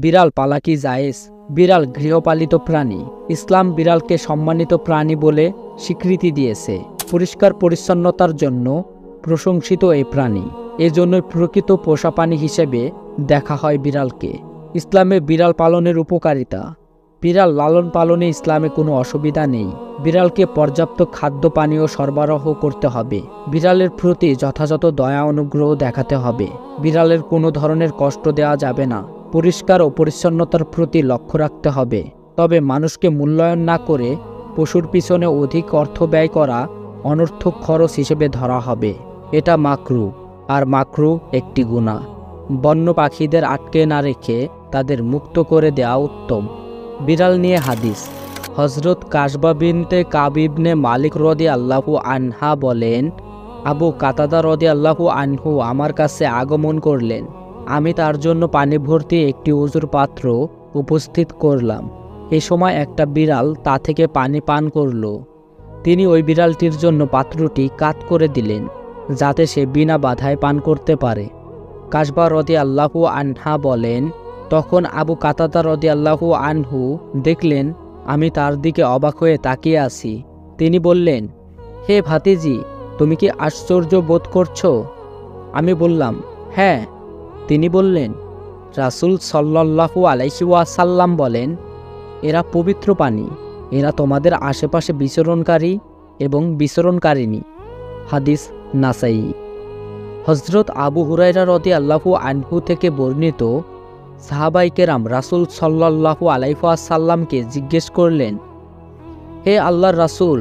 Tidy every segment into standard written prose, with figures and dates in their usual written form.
বিড়াল পালা কি জায়েজ? বিড়াল গৃহপালিত প্রাণী। ইসলাম বিড়ালকে সম্মানিত প্রাণী বলে স্বীকৃতি দিয়েছে। পরিষ্কার পরিচ্ছন্নতার জন্য প্রশংসিত এই প্রাণী। এজন্যই প্রকৃত পোষা প্রাণী হিসেবে দেখা হয় বিড়ালকে। ইসলামে বিড়াল পালনের উপকারিতা। বিড়াল লালন পালনে ইসলামে কোনো অসুবিধা নেই। বিড়ালকে পর্যাপ্ত খাদ্য পানীয় সরবরাহ করতে হবে। বিড়ালের প্রতি যথাযথ দয়া অনুগ্রহ দেখাতে হবে। বিড়ালের কোনো ধরনের কষ্ট দেওয়া যাবে না। পরিষ্কার ও পরিচ্ছন্নতার প্রতি লক্ষ্য রাখতে হবে। তবে মানুষকে মূল্যায়ন না করে পশুর পিছনে অধিক অর্থ ব্যয় করা অনর্থক খরচ হিসেবে ধরা হবে। এটা মাকরুহ, আর মাকরুহ একটি গুনাহ। বন্য পাখিদের আটকে না রেখে তাদের মুক্ত করে দেওয়া উত্তম। বিড়াল নিয়ে হাদিস। হজরত কাসবা বিনতে কাব ইবনে মালিক রাদিয়াল্লাহু আনহা বলেন, আবু কাতাদা রাদিয়াল্লাহু আনহু আমার কাছে আগমন করলেন। আমি তার জন্য পানি ভর্তি একটি উজুর পাত্র উপস্থিত করলাম। এ সময় একটা বিড়াল তা থেকে পানি পান করল। তিনি ওই বিড়ালটির জন্য পাত্রটি কাত করে দিলেন, যাতে সে বিনা বাধায় পান করতে পারে। কাসবা রাদিয়াল্লাহু আনহা বলেন, তখন আবু কাতাদা রাদিয়াল্লাহু আনহু দেখলেন আমি তার দিকে অবাক হয়ে তাকিয়ে আছি। তিনি বললেন, হে ভাতিজি, তুমি কি আশ্চর্য বোধ করছো? আমি বললাম, হ্যাঁ। তিনি বললেন, রাসূল সাল্লাল্লাহু আলাইহি ওয়াসাল্লাম বলেন, এরা পবিত্র প্রাণী। এরা তোমাদের আশেপাশে বিচরণকারী এবং বিচরণকারিণী। হাদিস নাসাই। হযরত আবু হুরায়রা রাদিয়াল্লাহু আনহু থেকে বর্ণিত, সাহাবায়ে কেরাম রাসূল সাল্লাল্লাহু আলাইহি ওয়াসাল্লামকে জিজ্ঞেস করলেন, হে আল্লাহর রাসূল,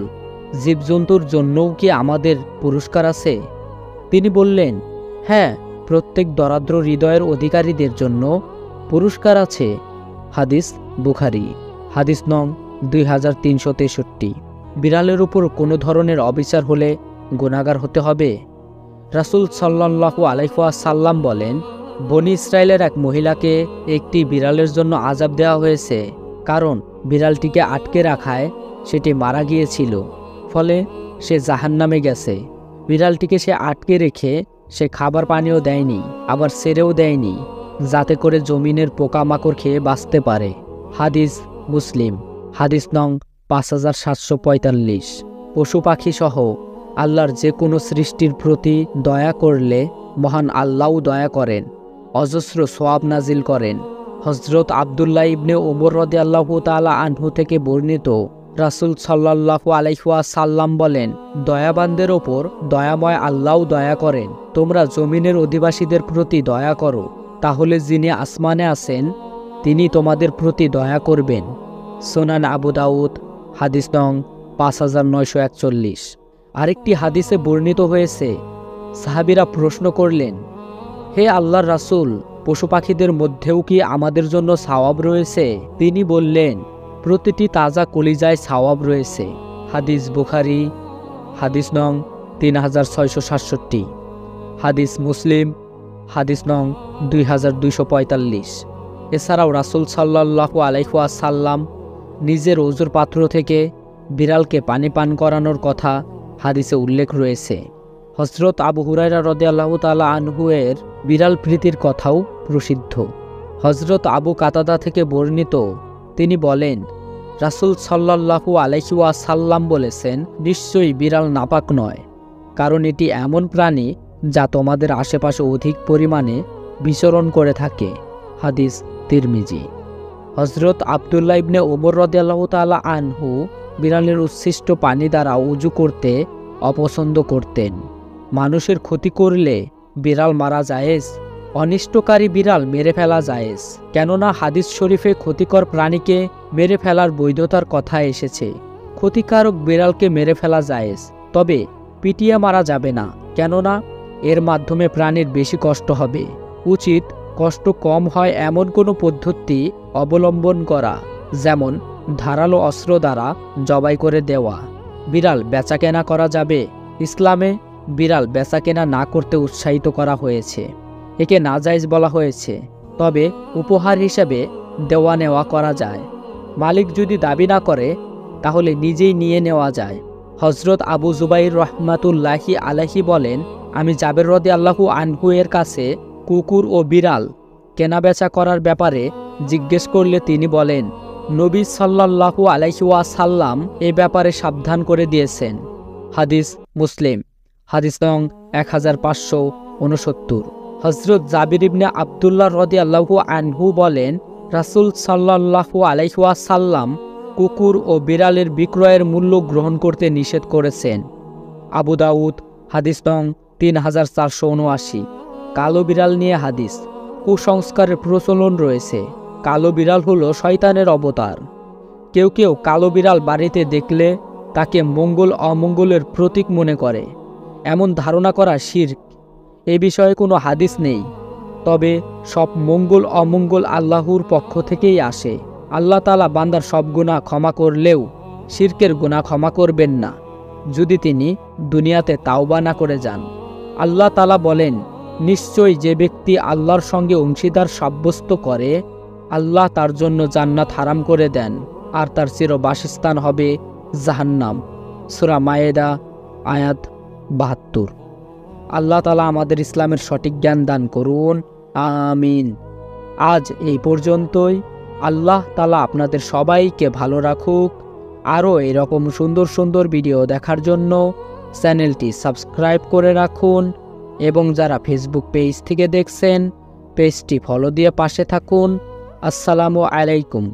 জীবজন্তুর জন্যও কি আমাদের পুরস্কার আছে? তিনি বললেন, হ্যাঁ, প্রত্যেক দরাদ্র হৃদয়ের অধিকারীদের জন্য পুরস্কার আছে। হাদিস বুখারী। হাদিস নং 2363। বিড়ালের উপর কোনো ধরনের অবিচার হলে গুনাহগার হতে হবে? রাসূল সাল্লাল্লাহু আলাইহি ওয়াসাল্লাম বলেন, বনী ইসরায়েলের এক মহিলাকে একটি বিড়ালের জন্য আযাব দেওয়া হয়েছে, কারণ বিড়ালটিকে আটকে রাখায় সেটি মারা গিয়েছিল। ফলে সে জাহান্নামে গেছে। বিড়ালটিকে সে আটকে রেখে সে খাবার পানিও দেয়নি, আবার ছেড়েও দেয়নি, যাতে করে জমিনের পোকামাকড় খেয়ে বাঁচতে পারে। হাদিস মুসলিম। হাদিস নং 5745। পশু পাখি সহ আল্লাহর যে কোনো সৃষ্টির প্রতি দয়া করলে মহান আল্লাহও দয়া করেন, অজস্র সওয়াব নাজিল করেন। হযরত আব্দুল্লাহ ইবনে ওমর রাদিয়াল্লাহু তাআলা আনহু থেকে বর্ণিত, রাসূল সাল্লাল্লাহু আলাইহি ওয়াসাল্লাম বলেন, দয়াবানদের ওপর দয়াময় আল্লাহও দয়া করেন। তোমরা জমিনের অধিবাসীদের প্রতি দয়া করো, তাহলে যিনি আসমানে আছেন তিনি তোমাদের প্রতি দয়া করবেন। সুনান আবু দাউদ। হাদিস নং 5941। আরেকটি হাদিসে বর্ণিত হয়েছে, সাহাবীরা প্রশ্ন করলেন, হে আল্লাহর রাসূল, পশু পাখিদের মধ্যেও কি আমাদের জন্য সওয়াব রয়েছে? তিনি বললেন, প্রতিটি তাজা কলিজায় সওয়াব রয়েছে। হাদিস বুখারী। হাদিস নং 3667। হাদিস মুসলিম। হাদিস নং 2245। এছাড়াও রাসূল সাল্লাল্লাহু আলাইহি ওয়াসাল্লাম নিজের ওজুর পাত্র থেকে বিড়ালকে পানি পান করানোর কথা হাদিসে উল্লেখ রয়েছে। হযরত আবু হুরায়রা রাদিয়াল্লাহু তাআলা আনহু এর বিড়াল প্রীতির কথাও প্রসিদ্ধ। হযরত আবু কাতাদা থেকে বর্ণিত, তিনি বলেন, রাসূল সাল্লাল্লাহু আলাইহি ওয়াসাল্লাম বলেছেন, নিশ্চয়ই বিড়াল নাপাক নয়, কারণ এটি এমন প্রাণী যা তোমাদের আশেপাশে অধিক পরিমাণে বিচরণ করে থাকে। হাদিস তিরমিজি। হযরত আব্দুল্লাহ ইবনে ওমর রাদিয়াল্লাহু তাআলা আনহু বিড়ালের উচ্ছিষ্ট পানি দ্বারা উযু করতে অপছন্দ করতেন। মানুষের ক্ষতি করলে বিড়াল মারা জায়েজ? অনিষ্টকারী বিড়াল মেরে ফেলা জায়েজ, কেননা হাদিস শরীফে ক্ষতিকর প্রাণীকে মেরে ফেলার বৈধতার কথা এসেছে। ক্ষতিকারক বিড়ালকে মেরে ফেলা জায়েজ, তবে পিটিয়ে মারা যাবে না, কেননা এর মাধ্যমে প্রাণীর বেশি কষ্ট হবে। উচিত কষ্ট কম হয় এমন কোনো পদ্ধতি অবলম্বন করা, যেমন ধারালো অস্ত্র দ্বারা জবাই করে দেওয়া। বিড়াল বেচাকেনা করা যাবে? ইসলামে বিড়াল বেচাকেনা না করতে উৎসাহিত করা হয়েছে। একে নাজায়েজ বলা হয়েছে, তবে উপহার হিসেবে দেওয়া নেওয়া করা যায়। মালিক যদি দাবি না করে তাহলে নিজেই নিয়ে নেওয়া যায়। হযরত আবু জুবাইর রহমাতুল্লাহি আলাইহি বলেন, আমি জাবের রাদিয়াল্লাহু আনহু এর কাছে কুকুর ও বিড়াল কেনাবেচা করার ব্যাপারে জিজ্ঞেস করলে তিনি বলেন, নবী সাল্লাল্লাহু আলাইহি ওয়াসাল্লাম এ ব্যাপারে সাবধান করে দিয়েছেন। হাদিস মুসলিম, হাদিস নং 1569। হযরত জাবির ইবনে আব্দুল্লাহ রাদিয়াল্লাহু আনহু বলেন, রাসূল সাল্লাল্লাহু আলাইহি ওয়াসাল্লাম কুকুর ও বিড়ালের বিক্রয়ের মূল্য গ্রহণ করতে নিষেধ করেছেন। আবু দাউদ, হাদিস নং 3479। কালো বিড়াল নিয়ে হাদিস। কুসংস্কারের প্রচলন রয়েছে। কালো বিড়াল হলো শয়তানের অবতার। কেউ কেউ কালো বিড়াল বাড়িতে দেখলে তাকে মঙ্গল অমঙ্গলের প্রতীক মনে করে। এমন ধারণা করা শিরক। এ বিষয়ে কোনো হাদিস নেই। তবে সব মঙ্গল অমঙ্গল আল্লাহর পক্ষ থেকেই আসে। আল্লাহ তাআলা বান্দার সব গুনাহ ক্ষমা করলেও শিরকের গুনাহ ক্ষমা করবেন না, যদি তিনি দুনিয়াতে তাওবা না করে যান। আল্লাহ তাআলা বলেন, নিশ্চয়ই যে ব্যক্তি আল্লাহর সঙ্গে অংশীদার সাব্যস্ত করে, আল্লাহ তার জন্য জান্নাত হারাম করে দেন আর তার চির বাসস্থান হবে জাহান্নাম। সূরা মায়েদা আয়াত 72। আল্লাহ তাআলা আমাদের ইসলামের সঠিক জ্ঞান দান করুন, আমিন। আজ এই পর্যন্তই। আল্লাহ তাআলা আপনাদের সবাইকে ভালো রাখুক। আরও এরকম সুন্দর সুন্দর ভিডিও দেখার জন্য চ্যানেলটি সাবস্ক্রাইব করে রাখুন এবং যারা ফেসবুক পেজ থেকে দেখছেন পেজটি ফলো দিয়ে পাশে থাকুন। আসসালামু আলাইকুম।